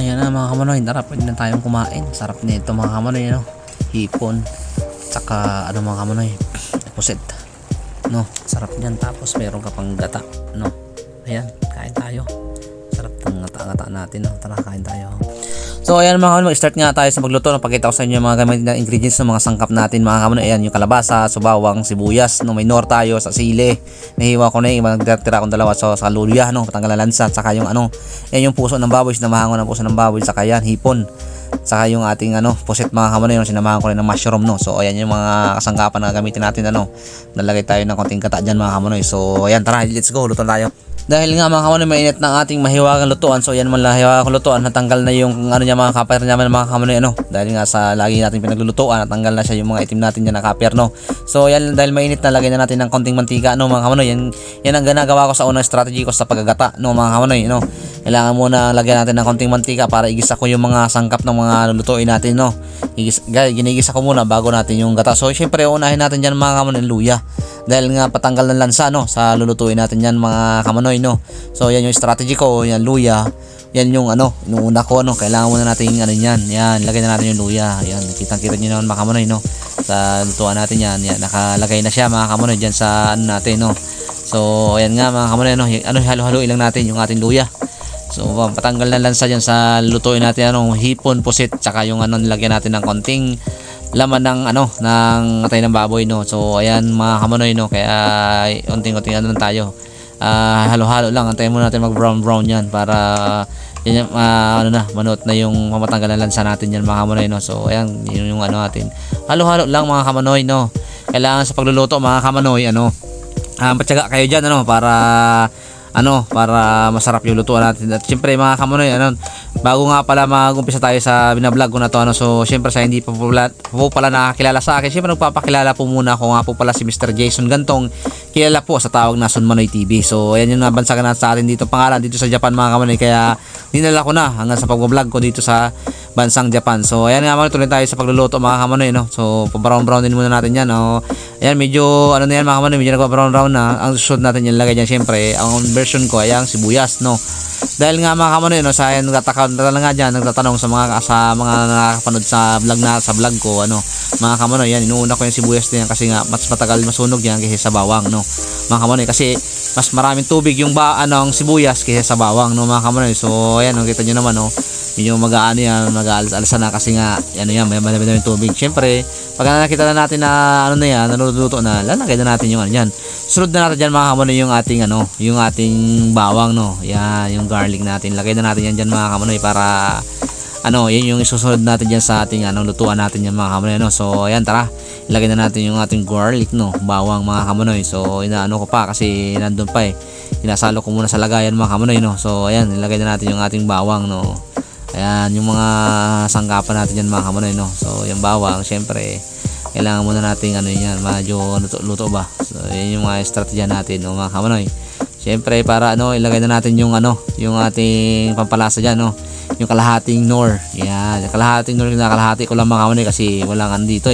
Ayan na mga kamanoy, tara pwede na tayong kumain. Sarap nito mga kamanoy, no? Hipon, tsaka ano mga kamanoy, pusit, no? Sarap niyan, tapos meron ka pang gata, no? Ayan, kain tayo. Sarap ng gata-gata natin, no? Tara, kain tayo. So ayan mga kamanoy, mag-start nga tayo sa magluto. Napakita ko sa inyo yung mga gamit na ingredients ng mga sangkap natin mga kamanoy. Ayan, yung kalabasa, subawang, sibuyas, no? May nor tayo sa sili. Nahiwa ko na yung nagtira akong dalawa sa luya, no? Patanggal na lansa, saka yung ano, yan yung puso ng baboy, sinamahan ko ng puso ng baboy, saka yan, hipon. Saka yung ating ano, pusit mga kamanoy, no? Sinamahan ko rin ng mushroom, no? So ayan yung mga kasangkapan na gamitin natin, ano. Nalagay tayo ng konting gata dyan mga kamanoy. So ayan, tara, let's go, luto tayo. Dahil nga mga kamanoy, mainit ng ating mahiwagang lutuan. So yan man lang hiwagang lutuan, natanggal na yung ano niya mga kapir naman mga kamanoy, ano. Dahil nga sa lagi natin pinaglulutuan, natanggal na siya yung mga itim natin dyan na kapir, no. So yan, dahil mainit na, lagay na natin ng konting mantika, no mga kamanoy. Yan ang ginagawa ko sa unang strategy ko sa paggagata, no mga kamanoy, no. Kailangan muna lagyan natin ng konting mantika para igisa ko yung mga sangkap ng mga lulutuin natin, no. Ginigisa ko muna bago natin yung gata. So syempre unahin natin dyan mga kamanoy luya. Dahil nga patanggal ng lansa, no, sa lulutuin natin yan mga kamanoy, no. So yan yung strategy ko, yan luya. Yan yung ano, yung una ko, no. Kailangan muna natin ano yan. Yan, lagay na natin yung luya. Yan, kitang-kita niyo naman mga kamanoy, no. Sa lutuan natin yan, yan nakalagay na siya mga kamanoy diyan sa ano natin, no. So ayan nga mga kamanoy, no. Ano, halo-haluin lang natin yung ating luya. So patanggal na lansa diyan sa lutuin natin, ano, hipon, pusit, tsaka yung ano, nilagyan natin ng konting laman ng ano, ng atay ng baboy, no. So ayan mga kamanoy, no, kaya unting-unting ano lang tayo, halo-halo lang, antayin muna natin mag brown yan para yan, ano na, manot na yung mamatanggal na lansa natin yan mga kamanoy, no. So ayan, yun yung ano natin, halo-halo lang mga kamanoy, no. Kailangan sa pagluluto mga kamanoy, ano, patyaga kayo dyan, ano, para masarap yung lutuan natin. At syempre mga kamanoy, ano, bago nga pala mag-umpisa tayo sa binablog ko na to, ano, so syempre sa hindi pa po pala nakakilala sa akin, syempre nagpapakilala po muna ako. Nga po pala si Mr. Jason Gantong, kilala po sa tawag na Son Manoy TV. So ayan yung nabansagan natin sa atin dito, pangalan dito sa Japan mga kamanoy, kaya dinala ko na hanggang sa pag-vlog ko dito sa bansang Japan. So ayan nga mga, tuloy tayo sa pagluluto mga kamanoy, no. So pa-brown din muna natin yan, no. Ayan, medyo ano na yan mga kamanoy, medyo nagpa-brown na. Ang susunod natin yung lagay dyan, syempre ang version ko ay ang sibuyas, no. Dahil nga mga kamanoy, no, sa ayan nagtatanong sa mga nakakapanood sa vlog ko, ano, mga kamanoy, yan inuuna ko yung sibuyas din yan kasi nga mas matagal masunog yan kaysa sa bawang, no, mga kamanoy, kasi mas maraming tubig yung ang sibuyas kaysa sa bawang, no, mga kamanoy. So ayan, nakita nyo naman, no, yung mag-aano yan, mag-aalsa na kasi nga ano yan, may madami tubig. Syempre pag nakita na natin na ano na yan, naluluto na, lalagay na natin yung ano yan. Sunod na natin dyan mga kamanoy yung ating ano, yung ating bawang, no. Yan, yung garlic natin. Lagay na natin yan dyan mga kamanoy para ano, yun yung isusunod natin dyan sa ating ano, lutuan natin yan mga kamanoy, no. So ayan, tara, ilagay na natin yung ating garlic, no, bawang mga kamanoy. So inaano ko pa kasi nandun pa inasalo ko muna sa lagayan mga kamanoy, no. So ayan, ilagay na natin yung ating bawang, no. Ayan, yung mga sangkapan natin yan mga kamanoy, no. So yung bawang, syempre kailangan muna natin ano yan, medyo luto ba. So yan yung mga strategy natin, no, mga kamanoy. Syempre para ano, ilagay na natin yung ano, yung ating pampalasa dyan, no, yung kalahating nor. Yan, kalahating nor, kalahati ko lang mga kamanoy kasi walang ano dito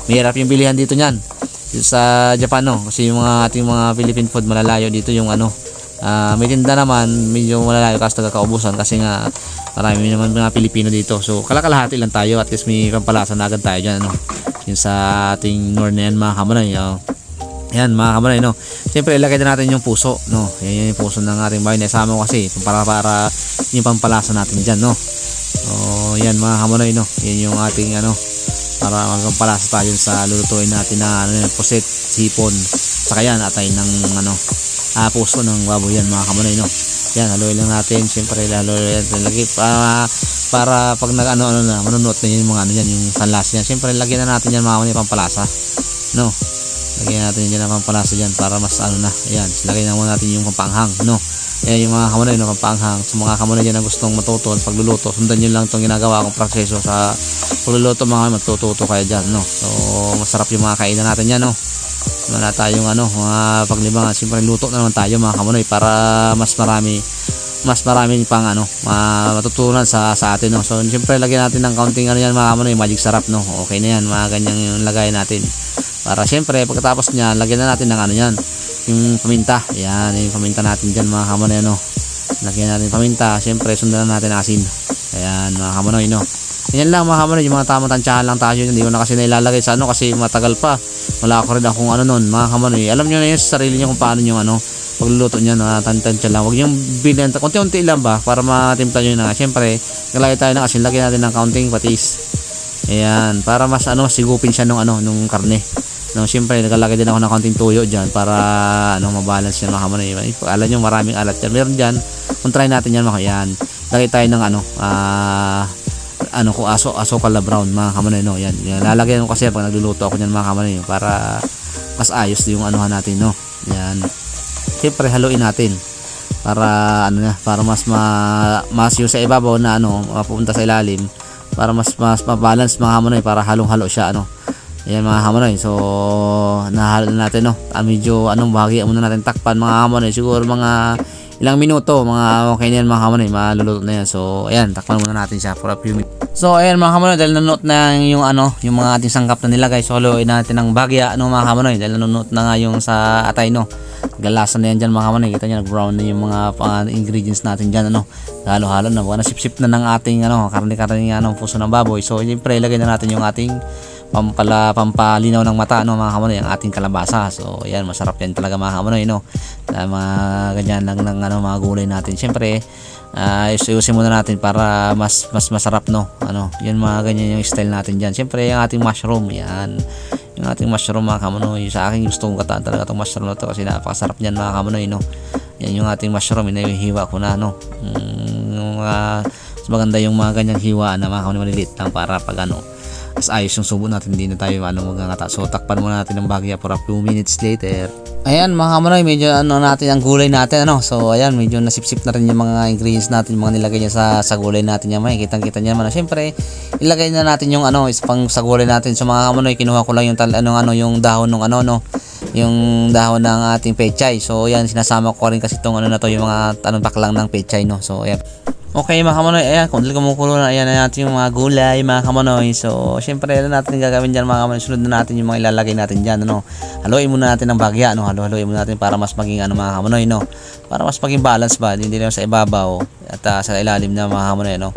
mahirap yung bilihan dito nyan dito sa Japan, no, kasi yung mga ating mga Philippine food malalayo dito yung ano, may tinda naman medyo malalayo kasi tagakaubusan kasi nga marami naman mga Pilipino dito. So kalahati lang tayo, at least may pampalasa na agad tayo dyan, ano, yung sa ating nor na yan mga kamanoy. Yan mga kamanoy, no. Siyempre ilagay na natin yung puso, no. Yan yung puso ng ating bahay na isama ko kasi para yung pampalasa natin dyan, no. So yan mga kamanoy, no. Yan yung ating ano, para magpampalasa tayo sa lulutuin natin na ano, pusit, sipon, saka yan atay ng ano, puso ng baboy yan mga kamanoy, no. Yan, haluin lang natin, siyempre haluin natin lagi para pag nag-ano na manunot na yung mga ano yan, yung sanlas niya. Siyempre lagyan na natin yan mga kamanoy pampalasa, no. Lagyan natin dyan ang pampalasa dyan para mas ano na. Ayan, lagyan na muna natin yung pampanghang, no. Ayan yung mga kamunay, no, pampanghang. Sa mga kamunay dyan na gustong matuto pagluluto, sundan nyo lang itong ginagawa kong proseso sa pagluluto mga matututo kayo dyan, no. So masarap yung mga kainan natin yan, no. Wala tayong ano, mga paglibangan. Siyempre luto na naman tayo mga kamunay para mas marami pang ano, matutunan sa atin, no. So siyempre lagyan natin ng kaunting ano yan mga kamunay, magic sarap, no. Okay na yan, mga ganyan yung lagay natin. Para siyempre pagkatapos niya, lagyan na natin ng ano yan, yung paminta. Yan, yung paminta natin dyan mga kamunay, no. Lagyan natin paminta, siyempre sundan natin asin. Ayan mga kamanoy, no. Yan lang mga kamanoy, yung mga tamang tansyahan lang tayo. Hindi ko na kasi nailalagay sa ano kasi matagal pa. Wala ako rin akong ano nun mga kamanoy. Alam nyo na yun sa sarili nyo kung paano yung ano pagluluto niya na tansya lang. Huwag yung bilhin, konti-unti lang ba para matimpla nyo na. Siyempre, nalagay tayo ng asin, lagyan natin ng kaunting patis. Ayan, para mas ano, sigupin siya nung ano, nung karne. No, siyempre nagalagay din ako ng kaunting tuyo diyan para ano, mabalance yan mga kamanoy. Alam nyo maraming alat yan. Meron diyan. Kung try natin yan mga yan. Lagay tayo ng ano kung asukal na brown mga kamanoy, no. Yan. Lalagyan ko kasi pag nagluluto ako niyan mga kamanoy para mas ayos yung anuhan natin, no. Yan. Siyempre haluin natin para ano na, para mas yung sa ibabaw na ano mapupunta sa ilalim para mas ma-balance mga kamanoy, para halong-halo siya ano. Ayan mga kamanoy, so nahalo natin, no. Medyo anong bahagi muna natin takpan mga kamanoy, siguro mga ilang minuto, mga okay na yan mga kamanoy, maluluto na yan. So ayan, takpan muna natin siya for a few minutes. So ayan mga kamanoy, dahil nanonood na yung ano, yung mga ating sangkap na nilagay, so haluin natin ng bagya ano mga kamanoy, dahil nanonood na nga yung sa atay, no. Galasa na yan dyan mga kamanoy, kita nyo nag-brown na yung mga ingredients natin dyan ano, halo-halo na, buwan na sip-sip na ng ating ano, karne-karne ano, puso ng baboy. So siyempre ilagay na natin yung ating pampalinaw ng mata no mga kamanoy, ang ating kalabasa. So ayan, masarap yan talaga mga kamanoy, no. Mga ganyan lang ng ano, mga gulay natin. Siyempre ayusin muna natin para mas masarap, no. Ano, yan mga ganyan yung style natin diyan. Siyempre yung ating mushroom, yan. Yung ating mushroom mga kamanoy, sa akin gusto kong kataan talaga itong mushroom na to kasi napakasarap niyan mga kamanoy, no. Yan yung ating mushroom, inahiwa ko na, no. Yung mas maganda yung mga ganyang hiwa na mga kamanoy, maliliit lang para pag ano as ayos yung subo natin, hindi na tayo ano magangata. So takpan muna natin ng bagya for a few minutes later. Ayan mga kamanoy, medyo ano natin ang gulay natin ano. So ayan, medyo nasipsip na rin yung mga ingredients natin, mga nilagay niya sa gulay natin yan. Makikita niya naman. Siyempre, ilagay na natin yung ano, pang sa gulay natin. So mga kamanoy, kinuha ko lang yung yung dahon ng ano, no. Yung dahon ng ating pechay. So ayan, sinasama ko rin kasi itong ano na to, yung mga baklang ng pechay, no. So ayan. Okay mga kamanoy, ayan, kung dali kumukulo na, ayan na natin yung mga gulay mga kamanoy. So syempre ano natin gagawin dyan mga kamanoy, sunod na natin yung mga ilalagay natin dyan, ano. Haluin muna natin ng bagya, no. Haluin muna natin para mas maging ano mga kamanoy, no. Para mas maging balance ba, hindi lang sa ibabaw at sa ilalim na mga kamanoy, no.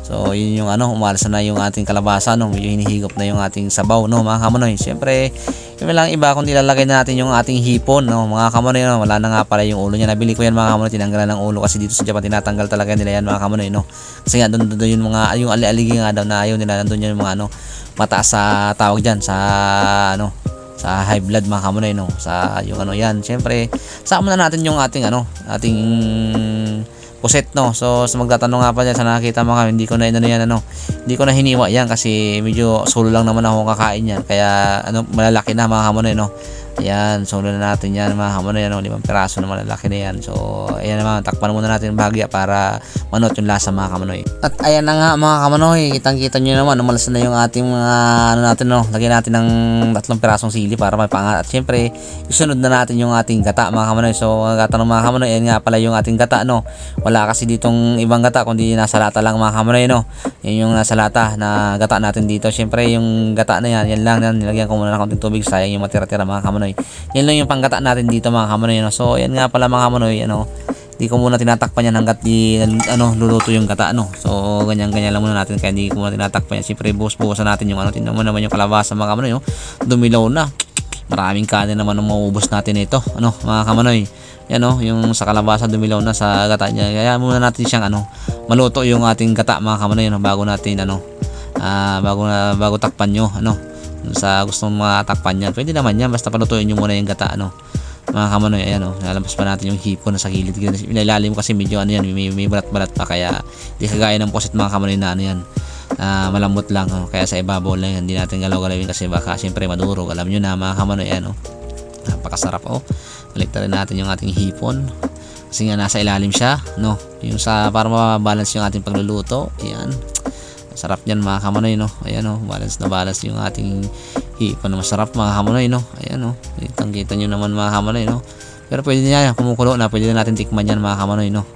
So yun yung ano, umalas na yung ating kalabasa, no. Medyo hinihigop na yung ating sabaw, no mga kamanoy. Syempre yung lang iba kung nilalagay natin yung ating hipon, no mga kamanoy, no. Wala na nga pala yung ulo niya. Nabili ko yan mga kamanoy, tinanggalan ng ulo kasi dito sa Japan tinatanggal talaga nila yan mga kamanoy, no. Kasi nga doon yung mga yung ali-aligi nga daw na ayaw nila, nandoon yung mga ano mataas sa tawag diyan sa ano sa high blood mga kamanoy, no. Sa yung ano yan, syempre sama na natin yung ating ano ating puset, no. So sa magtatanong nga pa dyan sa nakakita mga, hindi ko na yan ano, hindi ko na hiniwa yan kasi medyo solo lang naman ako kakain yan, kaya ano malalaki na mga kamanoy, no. Ayan, solo na natin yan mga kamanoy, ano, 5 piraso na malalaki na yan. So ayan naman, takpan muna natin bahagya para manot yung lasa mga kamanoy. At ayan na nga mga kamanoy, kitang-kita nyo naman, umalas na yung ating mga ano natin, no. Lagyan natin ng 3 pirasong sili para may pangat. At syempre isunod na natin yung ating gata mga kamanoy. So gata ng mga kamanoy, ayan nga pala yung ating gata, no. Wala kasi ditong ibang gata kundi nasa lata lang mga kamanoy, no. Yan yung nasa lata na gata natin dito. Syempre yung gata na yan lang yan, nilagyan ko muna ng konting tubig, sayang yung matira-tira mga kamanoy. Yan lang yung panggata natin dito mga kamanoy, no. So yan nga pala mga kamanoy, ano, di ko muna tinatakpan yan hanggat di ano luluto yung gata, no. So ganyan lang muna natin, kaya hindi ko muna tinatakpan yan. Siyempre buhos-buhosan natin yung ano, tingnan mo naman yung kalabasa mga kamanoy, no. Dumilaw na, maraming kanin naman ang maubos natin ito, ano mga kamanoy. Yan, no, yung sa kalabasa dumilaw na sa gata niya, kaya muna natin siyang ano maluto yung ating gata mga kamanoy, no, bago natin ano bago takpan nyo ano. Sa gustong matakpan yan, pwede naman yan, basta palutuin nyo muna yung gata, ano mga kamanoy. Ayan, lalabas pa natin yung hipon na sa gilid. Ilalim kasi medyo ano yan, may balat-balat pa, kaya di kagaya ng puset mga kamanoy na ano yan, malambot lang, kaya sa ibabaw lang, hindi natin galaw-galawin kasi baka siyempre madurog. Alam nyo na mga kamanoy, ano, napakasarap. Baliktarin natin yung ating hipon kasi nga nasa ilalim siya, no, yung sa para mabalance yung ating pagluluto. Ayan, sarap yan mga kamanoy, no. Ayan, balance na balance yung ating hipon na masarap mga kamanoy, no. Ayan, kitang-kita nyo naman mga kamanoy, no. Pero pwede niya kumukulo na, pwede na natin tikman yan mga kamanoy, no.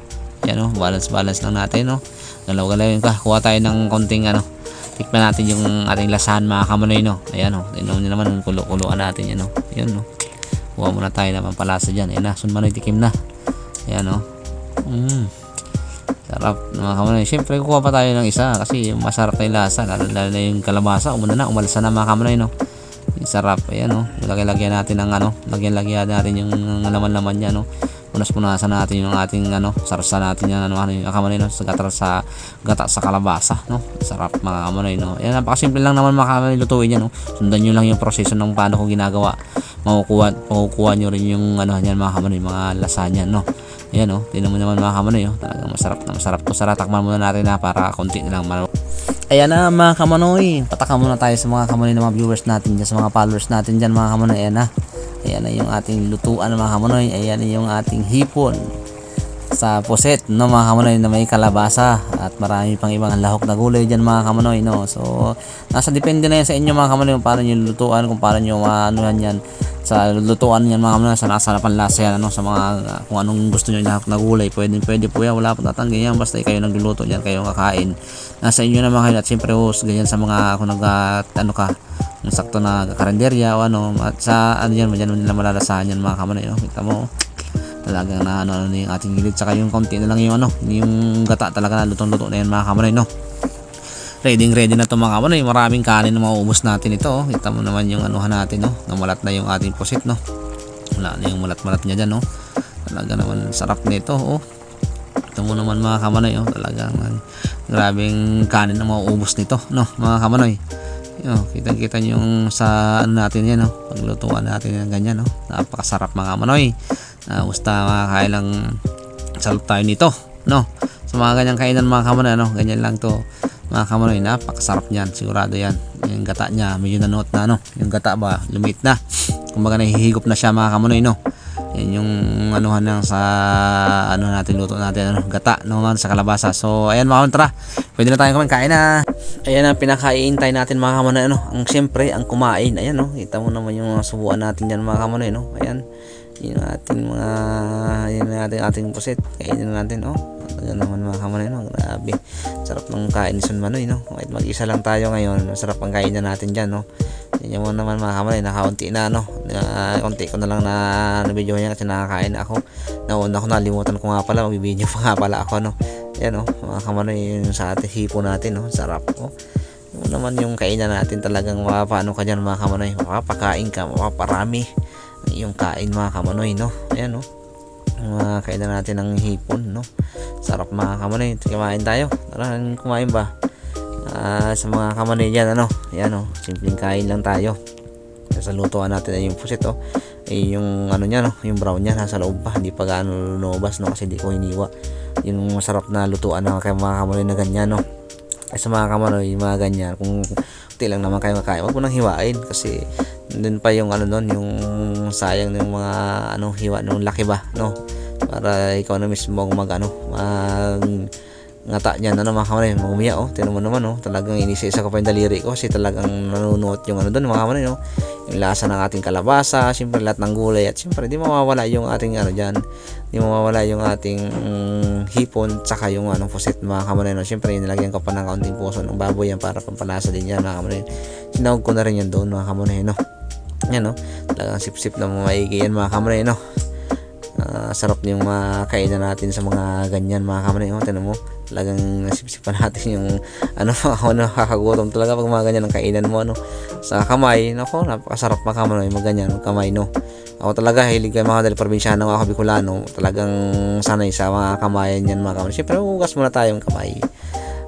Ayan, balance lang natin, no. Galaw-galawin ka, kuha tayo ng konting ano, tikman natin yung ating lasahan mga kamanoy, no. Ayan, tingnan nyo naman, kulo-kuloan natin yan, no. Ayan, no. Kuha muna tayo ng pampalasa dyan. Ayan na, sunmanoy tikim na. Ayan, Sarap mga kamonoy. Siyempre kukuha pa tayo ng isa kasi masarap na yung lasa, lalo na yung kalabasa. Umalsa na mga kamonoy, no. Yung sarap, ayan, no. Lagyan natin ng lagyan natin yung laman-laman niya, no. Punas-punasan natin yung ating sarsa natin yan, yung kamonoy, no, sa gata sa kalabasa, no. Sarap mga kamonoy, no. Ayan, napakasimple lang naman mga kamonoy lutuin yan, no. Sundan nyo lang yung proseso ng paano ko ginagawa. Makukuha nyo rin yung yan mga kamonoy, mga lasagna, no. Ayan, oh, tingnan mo naman mga kamonoy, oh. Talagang masarap to. Takman muna natin na para konti na lang. Ayan na mga kamonoy, pataka muna tayo sa mga kamonoy na mga viewers natin dyan, sa mga followers natin dyan mga kamonoy. Ayan na yung ating lutuan mga kamonoy. Ayan na yung ating hipon sa puset, no mga kamonoy, na may kalabasa at marami pang ibang lahok na gulay dyan mga kamonoy, no. So nasa depende na yan sa inyo mga kamonoy kung paano nyo lutuan, kung paano nyo yan sa lutuan yan mga kamonoy, sa nasa panlasa yan, sa mga kung anong gusto nyo lahok na gulay, pwede po yan, wala po tatanggi yan, basta kayo nagluluto yan, kayo kakain, nasa inyo naman kayo. At siyempre ganyan sa mga kung yung sakto na karinderya o at sa yan nila malalasahan yan mga kamonoy, no. Kita mo talagang na yung ating gilid, saka yung konti na lang yung yung gata, talaga na lutong-luto na yan mga kamonoy, no. Ready na to mga kamonoy. Maraming kanin na mauubos natin ito, oh. Kita mo naman yung natin, no. Namulat na yung ating pusit, no. Wala na yung mulat niya dyan, no. Talaga naman sarap nito, oh. Ito mo naman mga kamonoy, oh. Talagang grabing kanin na mauubos nito, no mga kamonoy. Kita yung sa natin yan, no. Paglutuan natin yan ganyan, no. Napakasarap mga kamonoy. Basta makakailang salap tayo nito, no. Sa mga ganyang kainan mga kamonoy, ganyan lang to mga kamonoy, napakasarap niyan, sigurado yan. Yung gata niya medyo nanuot na, yung gata ba lumit na, kumbaga nahihigop na siya mga kamonoy, no. Yan yung ng sa natin luto natin, gata, no, sa kalabasa. So ayan mga kamonoy, tara, pwede na tayong kain na. Ayan ang pinakaintay natin mga kamonoy, ang siyempre ang kumain. Ayan, no, kita mo naman yung subuan natin diyan mga kamonoy, no. Ayan yung ating puset, kainin natin, Ayan naman mga kamonoy, no. Grabe, sarap ng kain ni Son Manoy, no. Kahit mag-isa lang tayo ngayon, sarap ang kainan natin dyan, no. Yan mo naman mga kamonoy, nakaunti na, no. Konti ko na lang na video niya kasi nakakain ako. Nauna ko, nalimutan ko nga pala, mag-video pa nga pala ako, no. Yan, mga kamonoy, yung sa ating hipo natin, no. Sarap, Yung naman yung kainan natin, talagang paano ka dyan mga kamonoy, mapapakain ka, mapaparami yung kain mga kamonoy, no. Ayan, no, mga kainan natin ng hipon, no. Sarap mga kamonoy, kumain tayo. Tara, kumain ba? Sa mga kamonoy dyan, ayan, simpleng kain lang tayo. Sa lutuan natin ay yung pusit, yung niya, yung brown niya nasa loob pa, hindi pa gaano lumabas, no, kasi di ko hiniwa. Yung masarap na lutuan ng mga kamonoy na ganyan, no. Ay sa mga kamonoy, mga ganyan, kung kunti lang naman kayo makain, wag mo nang hiwain kasi din pa yung yung sayang ng mga hiwa nung laki ba, no, para ikaw na mismo ngata niyan, mga kamonoy, magumiya, tingnan mo naman, talagang inisa-isa ko pa yung daliri ko kasi talagang nanunuot yung doon mga kamonoy, yung lasa ng ating kalabasa, siyempre lahat ng gulay, at siyempre di mawawala yung ating dyan, di mawawala yung ating hipon, tsaka yung pusit mga kamonoy, siyempre nilagyan ko pa ng kaunting puso ng baboy yan para pampalasa din yan mga kamonoy. Sinawag ko na rin yan doon mga kamonoy, yan, talagang sip-sip na maigi yan mga kamonoy, sarap yung mga kainan natin sa mga ganyan mga kamonoy, tingnan mo, talagang nasipsipan natin yung nakakagutom talaga pag mga ganyan ang kainan mo, sa kamay, napakasarap mga kamonoy ganyan kamay, ako talaga hilig kay mga dahil probinsyano ako, Bicolano, talagang sanay sa mga kamayan yan mga kamonoy. Siyempre hugas muna tayong kamay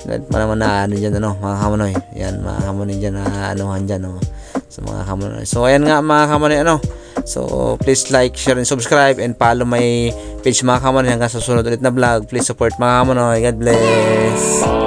pa naman na dyan, mga kamonoy, yan mga kamonoy dyan na dyan, sa mga kamonoy. So ayan nga mga kamonoy, so please like, share, and subscribe, and follow my page mga kamonoy hanggang sa susunod ulit na vlog. Please support mga kamonoy. God bless.